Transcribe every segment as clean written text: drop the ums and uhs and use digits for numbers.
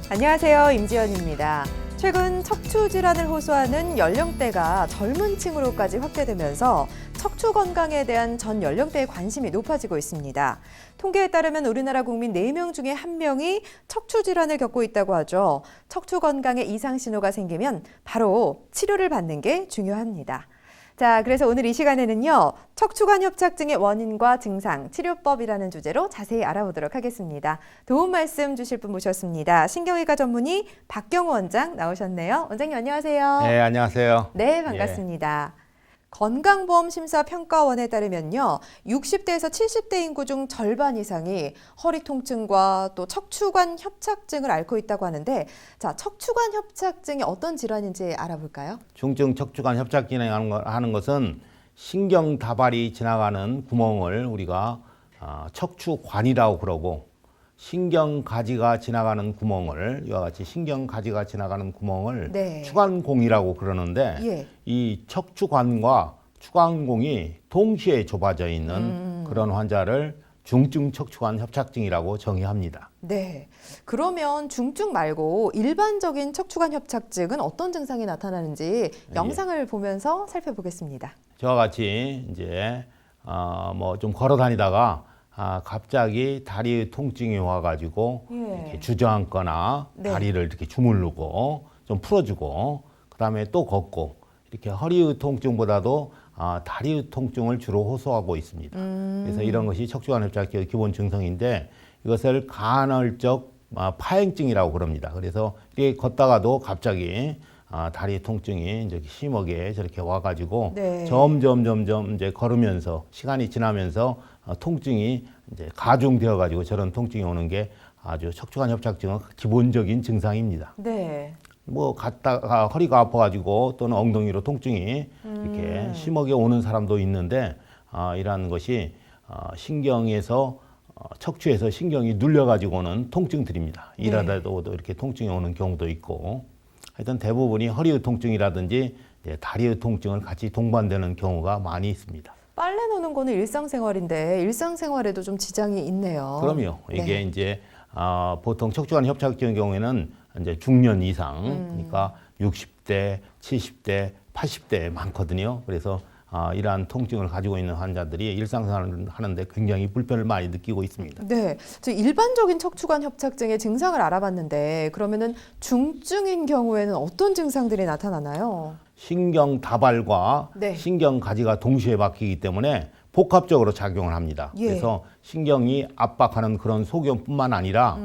안녕하세요. 임지연입니다. 최근 척추 질환을 호소하는 연령대가 젊은 층으로까지 확대되면서 척추 건강에 대한 전 연령대의 관심이 높아지고 있습니다. 통계에 따르면 우리나라 국민 4명 중에 1명이 척추 질환을 겪고 있다고 하죠. 척추 건강에 이상 신호가 생기면 바로 치료를 받는 게 중요합니다. 자, 그래서 오늘 이 시간에는요, 척추관 협착증의 원인과 증상, 치료법이라는 주제로 자세히 알아보도록 하겠습니다. 도움 말씀 주실 분 모셨습니다. 신경외과 전문의 박경호 원장 나오셨네요. 원장님 안녕하세요. 네, 안녕하세요. 네, 반갑습니다. 건강보험심사평가원에 따르면요, 60대에서 70대 인구 중 절반 이상이 허리 통증과 또 척추관 협착증을 앓고 있다고 하는데, 자, 척추관 협착증이 어떤 질환인지 알아볼까요? 중증 척추관 협착증이라는 하는 것은 신경 다발이 지나가는 구멍을 우리가 척추관이라고 그러고, 신경 가지가 지나가는 구멍을 이와 같이 신경 가지가 지나가는 구멍을 네. 추관공이라고 그러는데 예. 이 척추관과 추관공이 동시에 좁아져 있는 그런 환자를 중증 척추관 협착증이라고 정의합니다. 네. 그러면 중증 말고 일반적인 척추관 협착증은 어떤 증상이 나타나는지 영상을 보면서 살펴보겠습니다. 저와 같이 이제 뭐 좀 걸어 다니다가 갑자기 다리 통증이 와가지고 이렇게 주저앉거나 네. 다리를 이렇게 주물르고 좀 풀어주고 그다음에 또 걷고 이렇게 허리 통증보다도 다리 통증을 주로 호소하고 있습니다. 그래서 이런 것이 척추관 협착증의 기본 증상인데 이것을 간헐적 파행증이라고 그럽니다. 그래서 이렇게 걷다가도 갑자기 다리 통증이 이제 심하게 저렇게 와가지고 네. 점점 이제 걸으면서 시간이 지나면서 통증이 이제 가중되어가지고 저런 통증이 오는 게 아주 척추관 협착증의 기본적인 증상입니다. 네. 뭐 갔다가 허리가 아파가지고 또는 엉덩이로 통증이 이렇게 심하게 오는 사람도 있는데 이러한 것이 신경에서 척추에서 신경이 눌려가지고는 통증들입니다. 네. 일하다도 이렇게 통증이 오는 경우도 있고 하여튼 대부분이 허리의 통증이라든지 다리의 통증을 같이 동반되는 경우가 많이 있습니다. 빨래 노는 거는 일상생활인데 일상생활에도 좀 지장이 있네요. 그럼요. 이게 네. 이제 보통 척추관 협착증의 경우에는 이제 중년 이상, 그러니까 60대, 70대, 80대 많거든요. 그래서 이러한 통증을 가지고 있는 환자들이 일상생활을 하는데 굉장히 불편을 많이 느끼고 있습니다. 네, 저 일반적인 척추관 협착증의 증상을 알아봤는데 그러면은 중증인 경우에는 어떤 증상들이 나타나나요? 신경 다발과 네. 신경 가지가 동시에 박히기 때문에 복합적으로 작용을 합니다. 예. 그래서 신경이 압박하는 그런 소견뿐만 아니라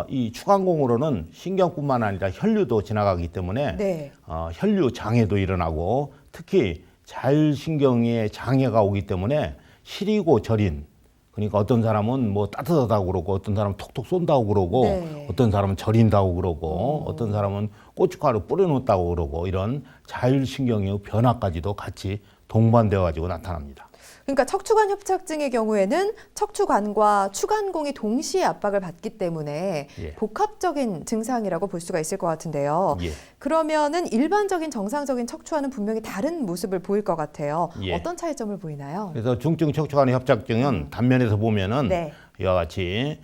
이 추관공으로는 신경뿐만 아니라 혈류도 지나가기 때문에 네. 혈류 장애도 일어나고 특히 자율신경에 장애가 오기 때문에 시리고 저린 그러니까 어떤 사람은 뭐 따뜻하다고 그러고 어떤 사람은 톡톡 쏜다고 그러고 네. 어떤 사람은 저린다고 그러고 어떤 사람은 고춧가루 뿌려놓았다고 그러고 이런 자율신경의 변화까지도 같이 동반되어 가지고 나타납니다. 그러니까 척추관 협착증의 경우에는 척추관과 추관공이 동시에 압박을 받기 때문에 예. 복합적인 증상이라고 볼 수가 있을 것 같은데요. 예. 그러면은 일반적인 정상적인 척추와는 분명히 다른 모습을 보일 것 같아요. 예. 어떤 차이점을 보이나요? 그래서 중증 척추관 협착증은 단면에서 보면은 네. 이와 같이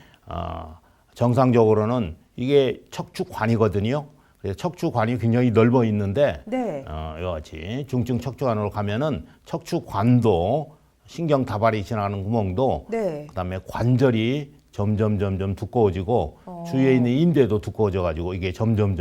정상적으로는 이게 척추관이거든요. 그래서 척추관이 굉장히 넓어 있는데 네. 이와 같이 중증 척추관으로 가면은 척추관도 신경 다발이 지나가는 구멍도 네. 그다음에 관절이 점점 두꺼워지고 주위에 있는 인대도 두꺼워져 가지고 이게 점점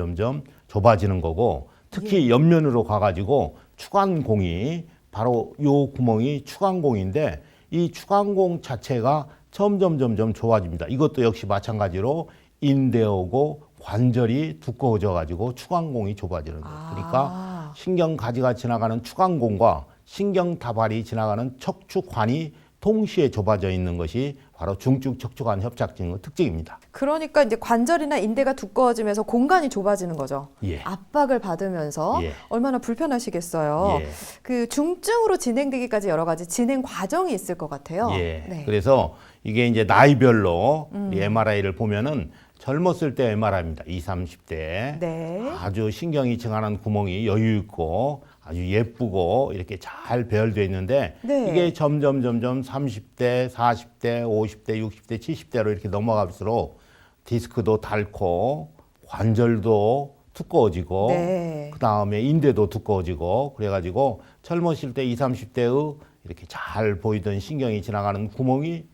좁아지는 거고 특히 옆면으로 가 가지고 추관공이 바로 요 구멍이 추관공인데 이 추관공 자체가 점점 좁아집니다. 이것도 역시 마찬가지로 인대하고 관절이 두꺼워져 가지고 추관공이 좁아지는 거예요. 그러니까 신경 가지가 지나가는 추관공과 신경 다발이 지나가는 척추관이 동시에 좁아져 있는 것이 바로 중증 척추관 협착증의 특징입니다. 그러니까 이제 관절이나 인대가 두꺼워지면서 공간이 좁아지는 거죠. 예. 압박을 받으면서 예. 얼마나 불편하시겠어요. 예. 그 중증으로 진행되기까지 여러 가지 진행 과정이 있을 것 같아요. 예. 네. 그래서 이게 이제 나이별로 MRI를 보면은 젊었을 때 MRI입니다. 20, 30대. 네. 아주 신경이 지나가는 구멍이 여유 있고 아주 예쁘고 이렇게 잘 배열되어 있는데 네. 이게 점점 30대, 40대, 50대, 60대, 70대로 이렇게 넘어갈수록 디스크도 닳고 관절도 두꺼워지고 네. 그다음에 인대도 두꺼워지고 그래가지고 젊으실 때 20, 30대의 이렇게 잘 보이던 신경이 지나가는 구멍이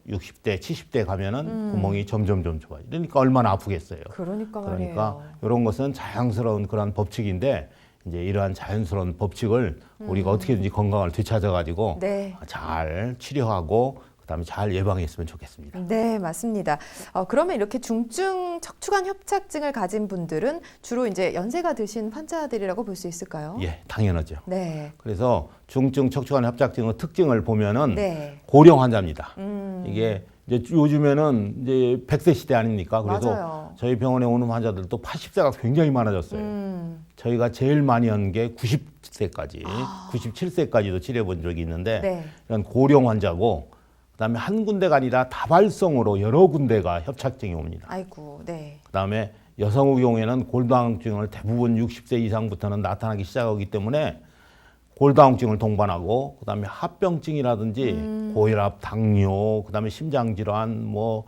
60대, 70대 가면은 구멍이 점점 좁아요. 그러니까 얼마나 아프겠어요. 그러니까 말이에요. 그러니까 이런 것은 자연스러운 그런 법칙인데 이제 이러한 자연스러운 법칙을 우리가 어떻게든지 건강을 되찾아가지고 네. 잘 치료하고 그다음에 잘 예방했으면 좋겠습니다. 네, 맞습니다. 그러면 이렇게 중증 척추관 협착증을 가진 분들은 주로 이제 연세가 드신 환자들이라고 볼 수 있을까요? 예, 당연하죠. 네. 그래서 중증 척추관 협착증의 특징을 보면은 네. 고령 환자입니다. 이게 이제 요즘에는 이제 100세 시대 아닙니까? 그래서 맞아요. 저희 병원에 오는 환자들도 80세가 굉장히 많아졌어요. 저희가 제일 많이 한 게 90세까지, 97세까지도 치료해 본 적이 있는데 네. 이런 고령 환자고 그다음에 한 군데가 아니라 다발성으로 여러 군데가 협착증이 옵니다. 아이고, 네. 그다음에 여성의 경우에는 골다공증을 대부분 60세 이상부터는 나타나기 시작하기 때문에 골다공증을 동반하고 그다음에 합병증이라든지 고혈압, 당뇨, 그다음에 심장질환, 뭐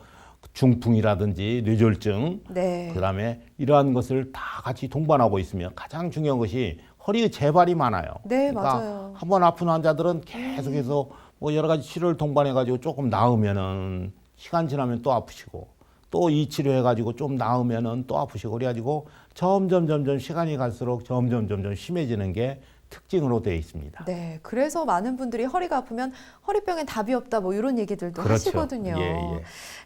중풍이라든지 뇌졸중, 네. 그다음에 이러한 것을 다 같이 동반하고 있으며 가장 중요한 것이 허리의 재발이 많아요. 네, 그러니까 맞아요. 한 번 아픈 환자들은 계속해서 뭐 여러 가지 치료를 동반해가지고 조금 나으면은 시간 지나면 또 아프시고 또 이 치료해가지고 좀 나으면은 또 아프시고 그래가지고 점점 시간이 갈수록 점점 심해지는 게 특징으로 되어 있습니다. 네, 그래서 많은 분들이 허리가 아프면 허리병엔 답이 없다 뭐 이런 얘기들도 그렇죠. 하시거든요. 예.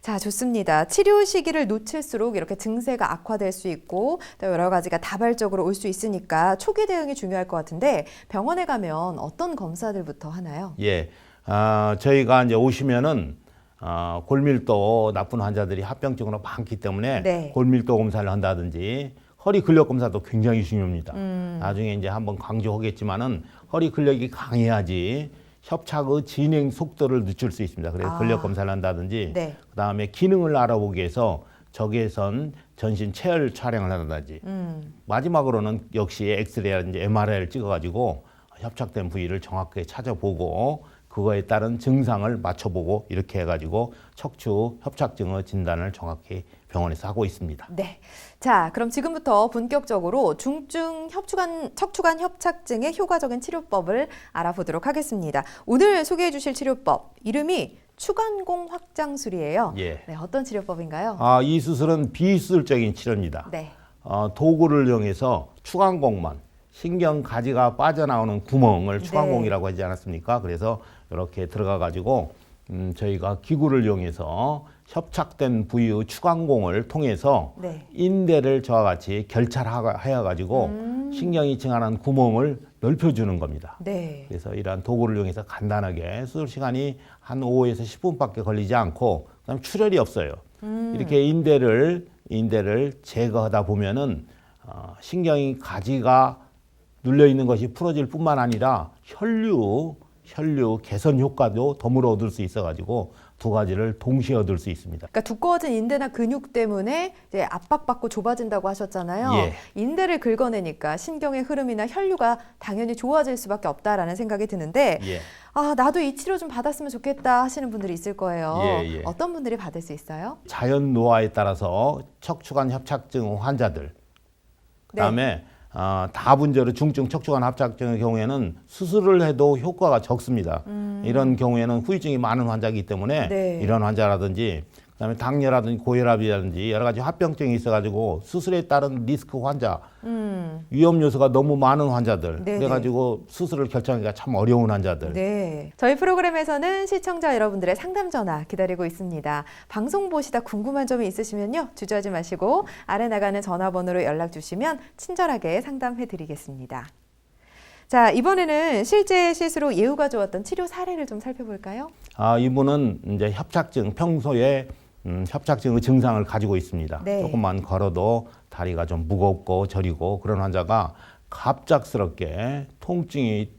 자, 좋습니다. 치료 시기를 놓칠수록 이렇게 증세가 악화될 수 있고 또 여러 가지가 다발적으로 올 수 있으니까 초기 대응이 중요할 것 같은데 병원에 가면 어떤 검사들부터 하나요? 예, 저희가 이제 오시면은 골밀도 나쁜 환자들이 합병증으로 많기 때문에 네. 골밀도 검사를 한다든지 허리 근력 검사도 굉장히 중요합니다. 나중에 이제 한번 강조하겠지만은 허리 근력이 강해야지 협착의 진행 속도를 늦출 수 있습니다. 그래서 근력 검사를 한다든지 네. 그다음에 기능을 알아보기 위해서 적외선 전신 체열 촬영을 한다든지 마지막으로는 역시 엑스레이라든지 MRI를 찍어가지고 협착된 부위를 정확하게 찾아보고 그거에 따른 증상을 맞춰보고 이렇게 해가지고 척추 협착증의 진단을 정확히 병원에서 하고 있습니다. 네. 자, 그럼 지금부터 본격적으로 중증 척추관 협착증의 효과적인 치료법을 알아보도록 하겠습니다. 오늘 소개해 주실 치료법, 이름이 추간공 확장술이에요. 예. 네, 어떤 치료법인가요? 이 수술은 비수술적인 치료입니다. 네. 도구를 이용해서 추간공만 신경 가지가 빠져나오는 구멍을 추간공이라고 하지 않았습니까? 그래서 이렇게 들어가 가지고 저희가 기구를 이용해서 협착된 부위의 추간공을 통해서 네. 인대를 저와 같이 결찰하여 가지고 신경이 층하는 구멍을 넓혀주는 겁니다. 네. 그래서 이러한 도구를 이용해서 간단하게 수술 시간이 한 5에서 10분밖에 걸리지 않고 그다음에 출혈이 없어요. 이렇게 인대를 제거하다 보면은 신경이 가지가 눌려 있는 것이 풀어질 뿐만 아니라 혈류 개선 효과도 덤으로 얻을 수 있어가지고 두 가지를 동시에 얻을 수 있습니다. 그러니까 두꺼워진 인대나 근육 때문에 이제 압박받고 좁아진다고 하셨잖아요. 예. 인대를 긁어내니까 신경의 흐름이나 혈류가 당연히 좋아질 수밖에 없다라는 생각이 드는데 예. 나도 이 치료 좀 받았으면 좋겠다 하시는 분들이 있을 거예요. 예. 어떤 분들이 받을 수 있어요? 자연 노화에 따라서 척추관 협착증 환자들, 그다음에 다분절의 중증 척추관 협착증의 경우에는 수술을 해도 효과가 적습니다. 이런 경우에는 후유증이 많은 환자이기 때문에 네. 이런 환자라든지 그다음에 당뇨라든지 고혈압이라든지 여러 가지 합병증이 있어가지고 수술에 따른 리스크 환자, 위험 요소가 너무 많은 환자들, 네네. 그래가지고 수술을 결정하기가 참 어려운 환자들. 네. 저희 프로그램에서는 시청자 여러분들의 상담 전화 기다리고 있습니다. 방송 보시다 궁금한 점이 있으시면요. 주저하지 마시고 아래 나가는 전화번호로 연락 주시면 친절하게 상담해 드리겠습니다. 자, 이번에는 실제 실수로 예후가 좋았던 치료 사례를 좀 살펴볼까요? 이분은 이제 협착증, 평소에 협착증의 증상을 가지고 있습니다. 네. 조금만 걸어도 다리가 좀 무겁고 저리고 그런 환자가 갑작스럽게 통증이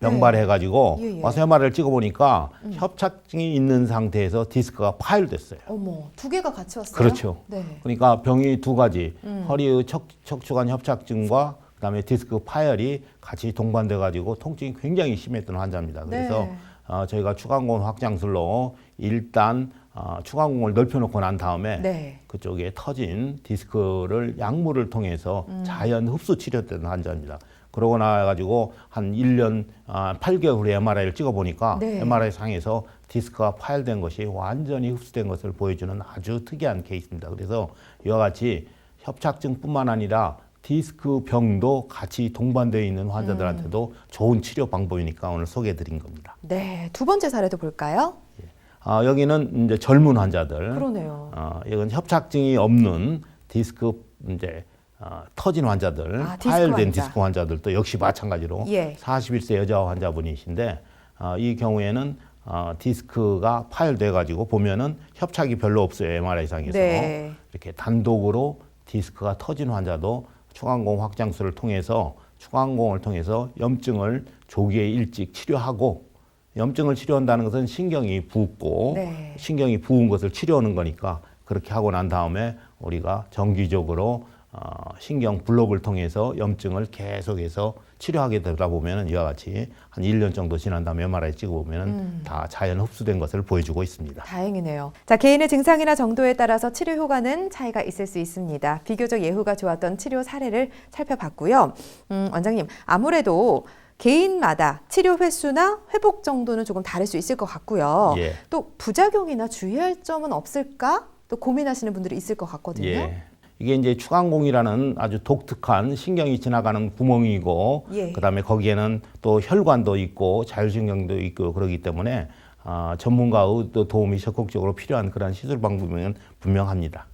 병발해가지고 예. 와서 MRI를 찍어보니까 협착증이 있는 상태에서 디스크가 파열됐어요. 어머, 두 개가 같이 왔어요? 그렇죠. 네. 그러니까 병이 두 가지, 허리의 척추관 협착증과 그다음에 디스크 파열이 같이 동반돼 가지고 통증이 굉장히 심했던 환자입니다. 그래서 네. 저희가 추간공 확장술로 일단 추간공을 넓혀놓고 난 다음에 네. 그쪽에 터진 디스크를 약물을 통해서 자연 흡수 치료된 환자입니다. 그러고 나가지고 한 1년 8개월 후에 MRI를 찍어보니까 네. MRI 상에서 디스크가 파열된 것이 완전히 흡수된 것을 보여주는 아주 특이한 케이스입니다. 그래서 이와 같이 협착증뿐만 아니라 디스크 병도 같이 동반되어 있는 환자들한테도 좋은 치료 방법이니까 오늘 소개해드린 겁니다. 네, 두 번째 사례도 볼까요? 여기는 이제 젊은 환자들. 그러네요. 이건 협착증이 없는 디스크 이제 터진 환자들, 디스크 파열된 환자. 디스크 환자들도 역시 마찬가지로 예. 41세 여자 환자분이신데 이 경우에는 디스크가 파열돼 가지고 보면은 협착이 별로 없어요. MRI상에서. 네. 이렇게 단독으로 디스크가 터진 환자도 추간공 확장술을 통해서 추간공을 통해서 염증을 조기에 일찍 치료하고 염증을 치료한다는 것은 신경이 붓고 네. 신경이 부은 것을 치료하는 거니까 그렇게 하고 난 다음에 우리가 정기적으로 신경 블록을 통해서 염증을 계속해서 치료하게 되다 보면 이와 같이 한 1년 정도 지난 다음에 MRI 찍어보면 다 자연 흡수된 것을 보여주고 있습니다. 다행이네요. 자, 개인의 증상이나 정도에 따라서 치료 효과는 차이가 있을 수 있습니다. 비교적 예후가 좋았던 치료 사례를 살펴봤고요. 원장님, 아무래도 개인마다 치료 횟수나 회복 정도는 조금 다를 수 있을 것 같고요. 예. 또 부작용이나 주의할 점은 없을까? 또 고민하시는 분들이 있을 것 같거든요. 예. 이게 이제 추간공이라는 아주 독특한 신경이 지나가는 구멍이고 예. 그다음에 거기에는 또 혈관도 있고 자율신경도 있고 그러기 때문에 전문가의 또 도움이 적극적으로 필요한 그런 시술 방법은 분명합니다.